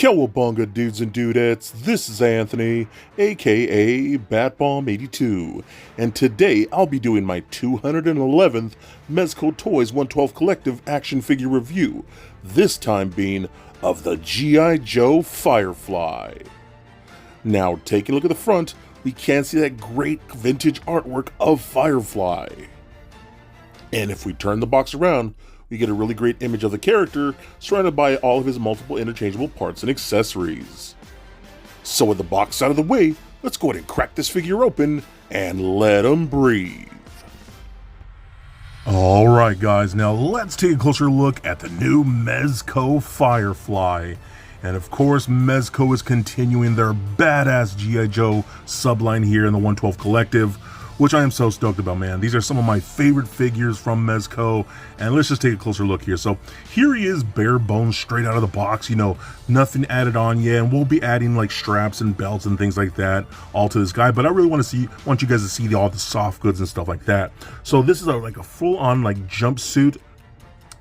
Cowabunga dudes and dudettes, this is Anthony, aka BATBOMB82, and today I'll be doing my 211th Mezco Toyz 112 Collective action figure review, this time being of the G.I. Joe Firefly. Now, taking a look at the front, we can see that great vintage artwork of Firefly. And if we turn the box around, we get a really great image of the character, surrounded by all of his multiple interchangeable parts and accessories. So with the box out of the way, let's go ahead and crack this figure open and let him breathe. Alright guys, now let's take a closer look at the new Mezco Firefly. And of course, Mezco is continuing their badass G.I. Joe subline here in the 112 Collective, which I am so stoked about, man. These are some of my favorite figures from Mezco, and let's just take a closer look here. So here he is, bare bones, straight out of the box, you know, nothing added on yet, and we'll be adding like straps and belts and things like that all to this guy, but I really want you guys to see all the soft goods and stuff like that. So this is like a full-on like jumpsuit.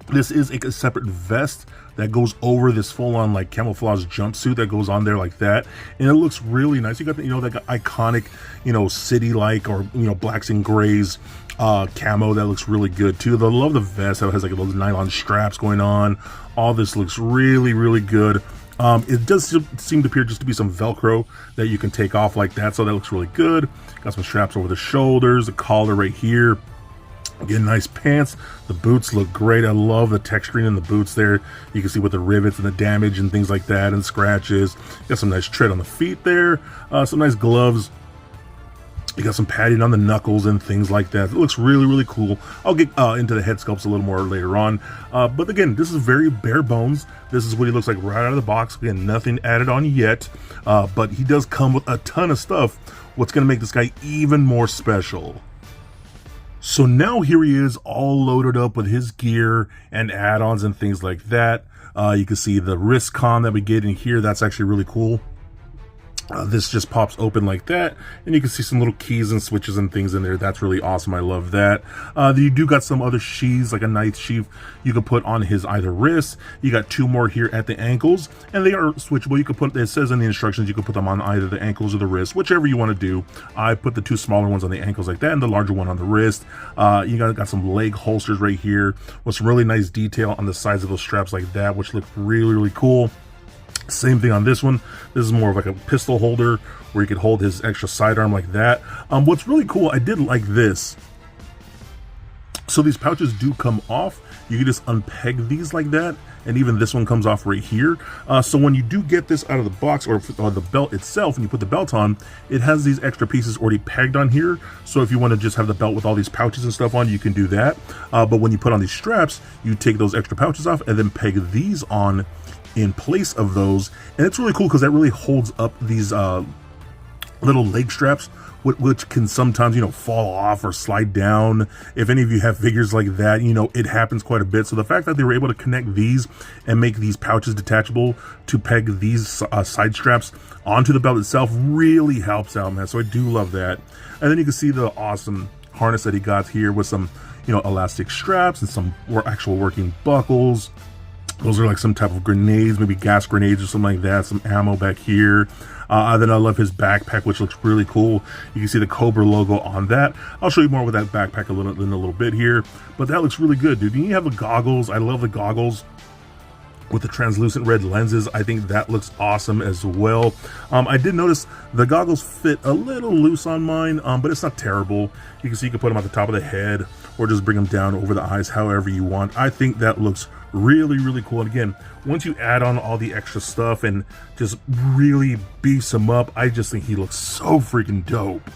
This is a separate vest that goes over this full-on like camouflage jumpsuit that goes on there like that, and it looks really nice. You got the, you know, that iconic, you know, city-like or, you know, blacks and grays camo that looks really good too. I love the vest. It has like those nylon straps going on. All this looks really, really good. It does seem to appear just to be some Velcro that you can take off like that, so that looks really good. Got some straps over the shoulders, the collar right here. Again, nice pants. The boots look great. I love the texturing in the boots there. You can see with the rivets and the damage and things like that and scratches. Got some nice tread on the feet there. Some nice gloves. You got some padding on the knuckles and things like that. It looks really, really cool. I'll get into the head sculpts a little more later on. But again, this is very bare bones. This is what he looks like right out of the box. Again, nothing added on yet. But he does come with a ton of stuff. What's going to make this guy even more special. So now here he is, all loaded up with his gear and add-ons and things like that. You can see the wrist con that we get in here. That's actually really cool. This just pops open like that, and you can see some little keys and switches and things in there. That's really awesome. I love that. You do got some other sheaths, like a knife sheath you can put on his either wrist. You got two more here at the ankles, and they are switchable. You can put, it says in the instructions, you can put them on either the ankles or the wrist, whichever you want to do. I put the two smaller ones on the ankles like that, and the larger one on the wrist. You got some leg holsters right here with some really nice detail on the sides of those straps like that, which look really, really cool. Same thing on this one. This is more of like a pistol holder where you could hold his extra sidearm like that. What's really cool, I did like this. So these pouches do come off. You can just unpeg these like that, and even this one comes off right here. So when you do get this out of the box or the belt itself, and you put the belt on, it has these extra pieces already pegged on here. So if you want to just have the belt with all these pouches and stuff on, you can do that. But when you put on these straps, you take those extra pouches off and then peg these on in place of those, and it's really cool because that really holds up these little leg straps, which can sometimes, you know, fall off or slide down. If any of you have figures like that, you know, it happens quite a bit. So the fact that they were able to connect these and make these pouches detachable to peg these side straps onto the belt itself really helps out, man. So I do love that. And then you can see the awesome harness that he got here with some, you know, elastic straps and some actual working buckles. Those are like some type of grenades, maybe gas grenades or something like that. Some ammo back here. Then I love his backpack, which looks really cool. You can see the Cobra logo on that. I'll show you more with that backpack in a little bit here. But that looks really good, dude. You have the goggles. I love the goggles with the translucent red lenses. I think that looks awesome as well. I did notice the goggles fit a little loose on mine, but it's not terrible. You can see you can put them at the top of the head or just bring them down over the eyes, however you want. I think that looks really, really cool. And again, once you add on all the extra stuff and just really beefs him up, I just think he looks so freaking dope.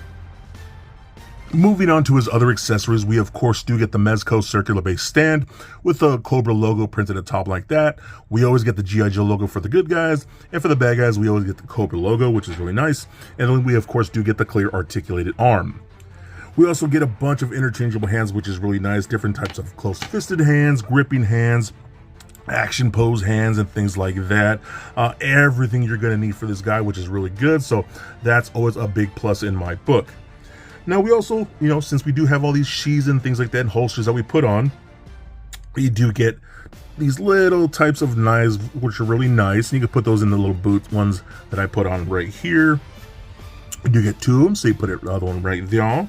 Moving on to his other accessories, we of course do get the Mezco circular base stand with the Cobra logo printed at the top like that. We always get the G.I. Joe logo for the good guys, and for the bad guys, we always get the Cobra logo, which is really nice. And then we of course do get the clear articulated arm. We also get a bunch of interchangeable hands, which is really nice. Different types of close-fisted hands, gripping hands, action pose hands, and things like that. Everything you're going to need for this guy, which is really good. So that's always a big plus in my book. Now we also, since we do have all these sheaths and things like that and holsters that we put on, we do get these little types of knives, which are really nice. And you can put those in the little boot ones that I put on right here. You do get two of them, so you put the other one right there.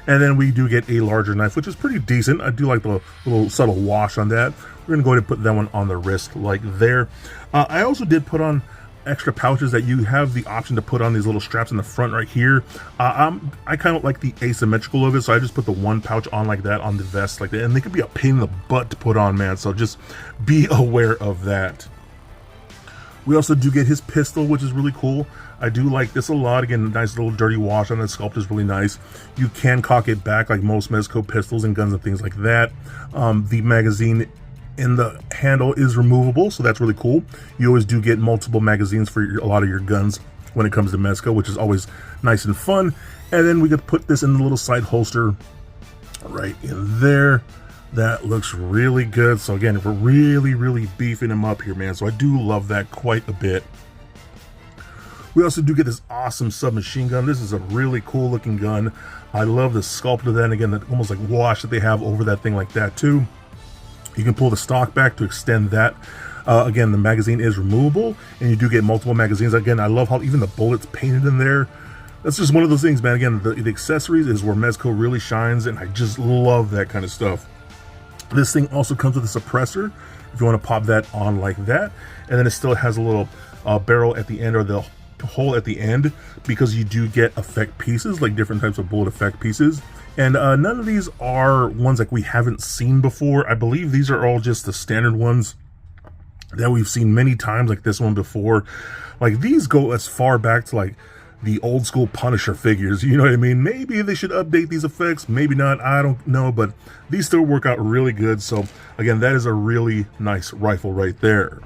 And then we do get a larger knife, which is pretty decent. I do like the little subtle wash on that. We're gonna go ahead and put that one on the wrist like there. I also did put on extra pouches that you have the option to put on these little straps in the front right here. I kind of like the asymmetrical of it, so I just put the one pouch on like that on the vest like that, and they could be a pain in the butt to put on, man, so just be aware of that. We also do get his pistol, which is really cool. I do like this a lot. Again, nice little dirty wash on the sculpt is really nice. You can cock it back like most Mezco pistols and guns and things like that. The magazine in the handle is removable, so that's really cool. You always do get multiple magazines for a lot of your guns when it comes to Mezco, which is always nice and fun. And then we could put this in the little side holster right in there. That looks really good. So again, we're really beefing him up here, man. So I do love that quite a bit. We also do get this awesome submachine gun. This is a really cool looking gun. I love the sculpt of that. And again, that almost like wash that they have over that thing like that too. You can pull the stock back to extend that. Again, the magazine is removable, and you do get multiple magazines. Again, I love how even the bullets painted in there. That's just one of those things, man. Again, the accessories is where Mezco really shines, and I just love that kind of stuff. This thing also comes with a suppressor if you want to pop that on like that, and then it still has a little barrel at the end, or the hole at the end, because you do get effect pieces, like different types of bullet effect pieces. And none of these are ones like we haven't seen before. I believe these are all just the standard ones that we've seen many times, like this one before. Like these go as far back to like the old school Punisher figures, you know what I mean? Maybe they should update these effects, maybe not, I don't know, but these still work out really good. So again, that is a really nice rifle right there.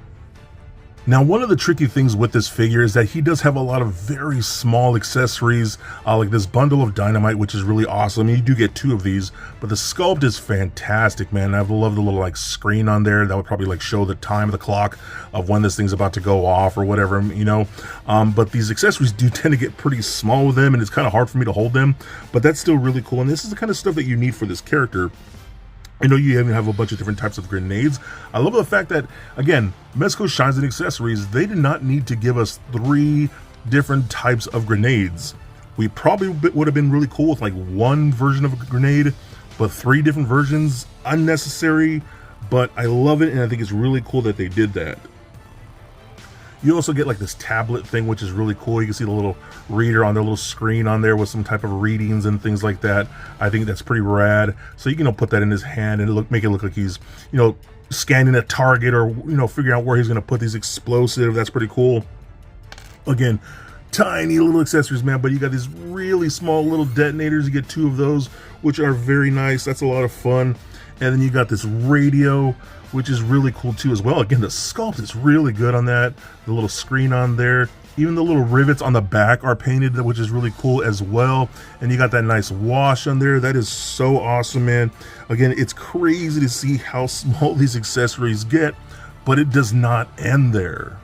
Now, one of the tricky things with this figure is that he does have a lot of very small accessories, like this bundle of dynamite, which is really awesome. You do get two of these, but the sculpt is fantastic, man. I love the little like screen on there that would probably like show the time of the clock of when this thing's about to go off or whatever, but these accessories do tend to get pretty small with them, and it's kind of hard for me to hold them, but that's still really cool. And this is the kind of stuff that you need for this character. You even have a bunch of different types of grenades. I love the fact that, again, Mezco shines in accessories. They did not need to give us 3 different types of grenades. We probably would have been really cool with like one version of a grenade, but 3 different versions, unnecessary, but I love it, and I think it's really cool that they did that. You also get like this tablet thing, which is really cool. You can see the little reader on their little screen on there with some type of readings and things like that. I think that's pretty rad. So you can put that in his hand and make it look like he's, scanning a target, or, figuring out where he's going to put these explosive. That's pretty cool. Again, tiny little accessories, man, but you got these really small little detonators. You get 2 of those, which are very nice. That's a lot of fun. And then you got this radio, which is really cool too as well. Again, the sculpt is really good on that. The little screen on there, even the little rivets on the back are painted, which is really cool as well. And you got that nice wash on there. That is so awesome, man. Again, it's crazy to see how small these accessories get, but it does not end there.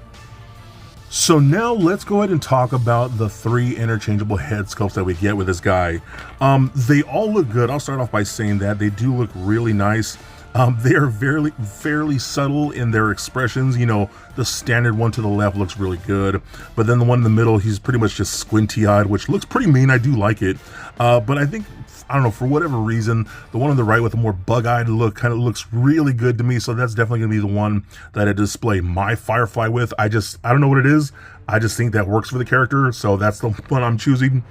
So now let's go ahead and talk about the 3 interchangeable head sculpts that we get with this guy. They all look good. I'll start off by saying that they do look really nice. They are fairly subtle in their expressions. The standard one to the left looks really good, but then the one in the middle, he's pretty much just squinty-eyed, which looks pretty mean. I do like it, but I think, I don't know, for whatever reason, the one on the right with a more bug-eyed look kind of looks really good to me, so that's definitely going to be the one that I display my Firefly with. I don't know what it is. I just think that works for the character, so that's the one I'm choosing.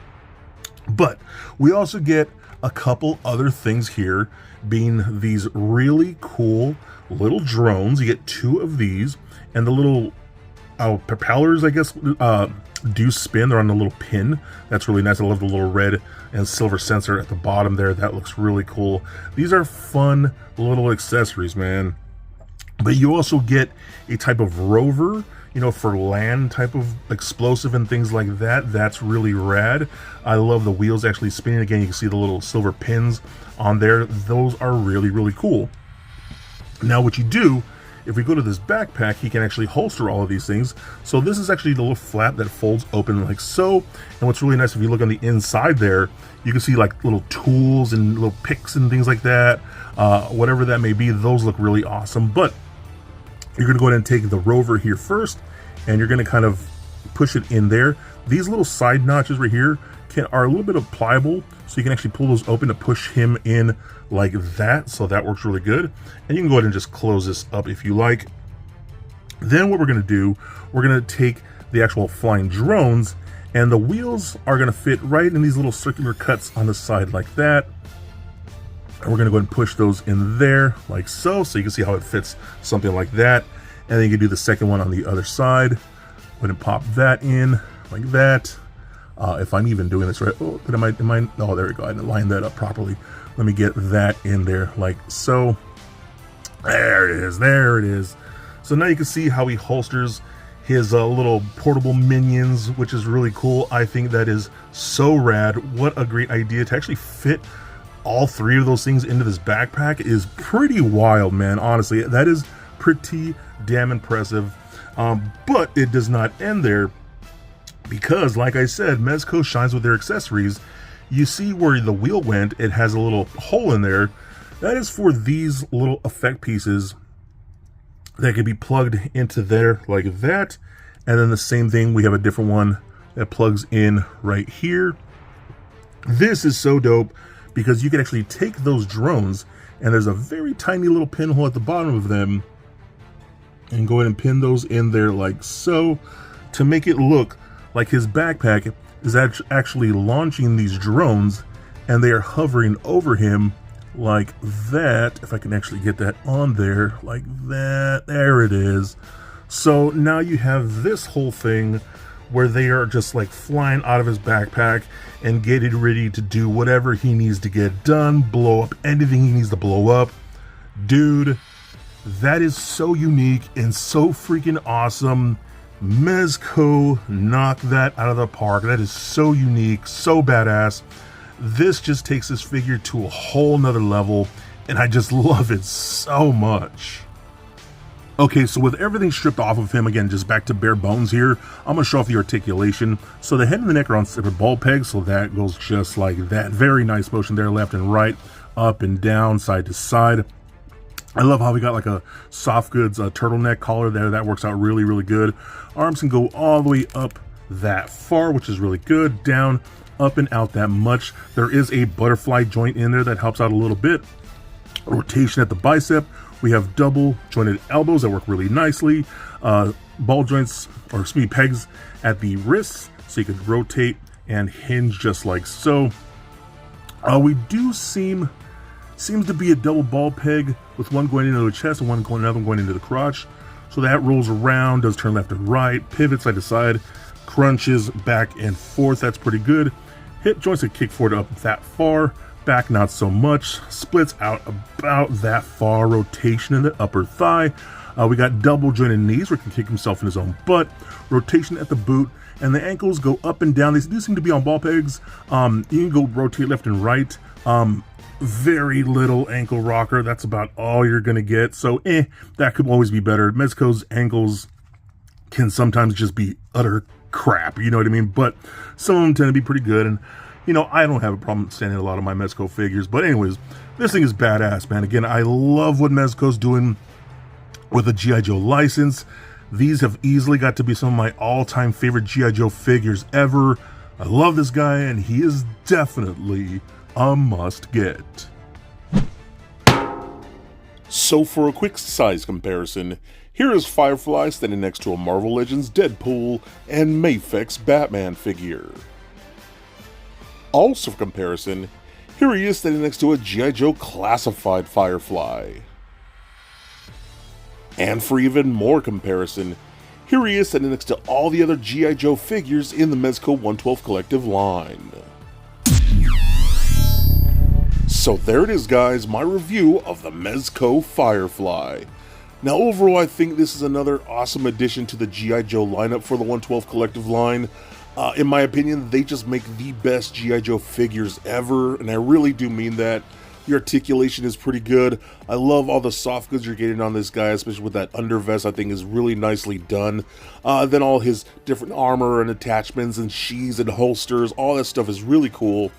But we also get a couple other things here, being these really cool little drones. You get 2 of these, and the little propellers, I guess, do spin. They're on a little pin. That's really nice. I love the little red and silver sensor at the bottom there. That looks really cool. These are fun little accessories, man. But you also get a type of rover, you know, for land type of explosive and things like that. That's really rad. I love the wheels actually spinning. Again, you can see the little silver pins on there. Those are really, really cool. Now what you do, if we go to this backpack, he can actually holster all of these things. So this is actually the little flap that folds open like so. And what's really nice, if you look on the inside there, you can see like little tools and little picks and things like that. Whatever that may be, those look really awesome. But you're going to go ahead and take the rover here first, and you're going to kind of push it in there. These little side notches right here are a little bit of pliable, so you can actually pull those open to push him in like that. So that works really good. And you can go ahead and just close this up if you like. Then what we're going to do, we're going to take the actual flying drones, and the wheels are going to fit right in these little circular cuts on the side like that. And we're going to go ahead and push those in there like so. So you can see how it fits something like that. And then you can do the second one on the other side. Go ahead and pop that in like that. If I'm even doing this right. Oh, but am I? Oh, there we go. I didn't line that up properly. Let me get that in there like so. There it is. There it is. So now you can see how he holsters his little portable minions, which is really cool. I think that is so rad. What a great idea to actually fit all three of those things into this backpack is pretty wild, man. Honestly, that is pretty damn impressive. But it does not end there, because like I said, Mezco shines with their accessories. You see where the wheel went, it has a little hole in there. That is for these little effect pieces that can be plugged into there like that. And then the same thing, we have a different one that plugs in right here. This is so dope, because you can actually take those drones, and there's a very tiny little pinhole at the bottom of them, and go ahead and pin those in there like so, to make it look like his backpack is actually launching these drones, and they are hovering over him like that. If I can actually get that on there like that, there it is. So now you have this whole thing where they are just like flying out of his backpack and getting ready to do whatever he needs to get done, blow up anything he needs to blow up. Dude, that is so unique and so freaking awesome. Mezco knocked that out of the park. That is so unique, so badass. This just takes this figure to a whole nother level, and I just love it so much. Okay, so with everything stripped off of him, again, just back to bare bones here, I'm going to show off the articulation. So the head and the neck are on separate ball pegs, so that goes just like that. Very nice motion there, left and right, up and down, side to side. I love how we got like a soft goods turtleneck collar there. That works out really, really good. Arms can go all the way up that far, which is really good. Down, up and out that much. There is a butterfly joint in there that helps out a little bit. Rotation at the bicep. We have double jointed elbows that work really nicely. Ball joints, or excuse me, pegs at the wrists, so you could rotate and hinge just like so. We do seems to be a double ball peg with one going into the chest and another one going into the crotch. So that rolls around, does turn left and right, pivot side to side, crunches back and forth. That's pretty good. Hip joints that kick forward up that far. Back not so much. Splits out about that far. Rotation in the upper thigh. We got double jointed knees where he can kick himself in his own butt. Rotation at the boot, and the ankles go up and down. They do seem to be on ball pegs. You can go rotate left and right. Very little ankle rocker. That's about all you're gonna get. So that could always be better. Mezco's ankles can sometimes just be utter crap, you know what I mean? But some of them tend to be pretty good, and you know, I don't have a problem standing a lot of my Mezco figures. But anyways, this thing is badass, man. Again, I love what Mezco's doing with the G.I. Joe license. These have easily got to be some of my all-time favorite G.I. Joe figures ever. I love this guy, and he is definitely a must-get. So for a quick size comparison, here is Firefly standing next to a Marvel Legends Deadpool and Mafex Batman figure. Also for comparison, here he is standing next to a G.I. Joe Classified Firefly. And for even more comparison, Here he is standing next to all the other G.I. Joe figures in the Mezco 112 Collective line. So there it is, guys, my review of the Mezco Firefly. Now overall, I think this is another awesome addition to the G.I. Joe lineup for the 112 Collective line. In my opinion, they just make the best G.I. Joe figures ever, and I really do mean that. The articulation is pretty good. I love all the soft goods you're getting on this guy, especially with that undervest. I think is really nicely done. Then all his different armor and attachments and sheaths and holsters, all that stuff is really cool.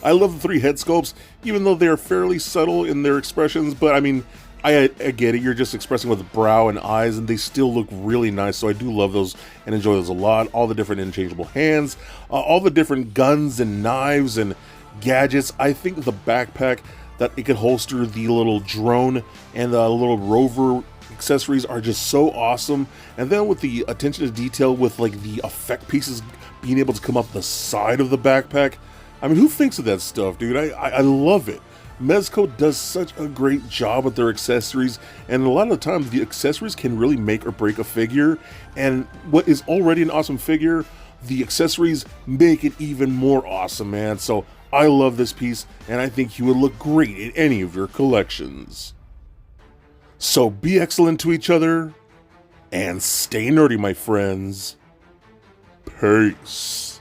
I love the 3 head sculpts, even though they're fairly subtle in their expressions, but I mean, I get it, you're just expressing with brow and eyes, and they still look really nice, so I do love those and enjoy those a lot. All the different interchangeable hands, all the different guns and knives and gadgets. I think the backpack that it could holster the little drone and the little rover accessories are just so awesome. And then with the attention to detail with like the effect pieces being able to come up the side of the backpack, I mean, who thinks of that stuff, dude? I love it. Mezco does such a great job with their accessories, and a lot of the time the accessories can really make or break a figure, and what is already an awesome figure, the accessories make it even more awesome, man. So I love this piece, and I think he would look great in any of your collections. So be excellent to each other, and stay nerdy, my friends. Peace.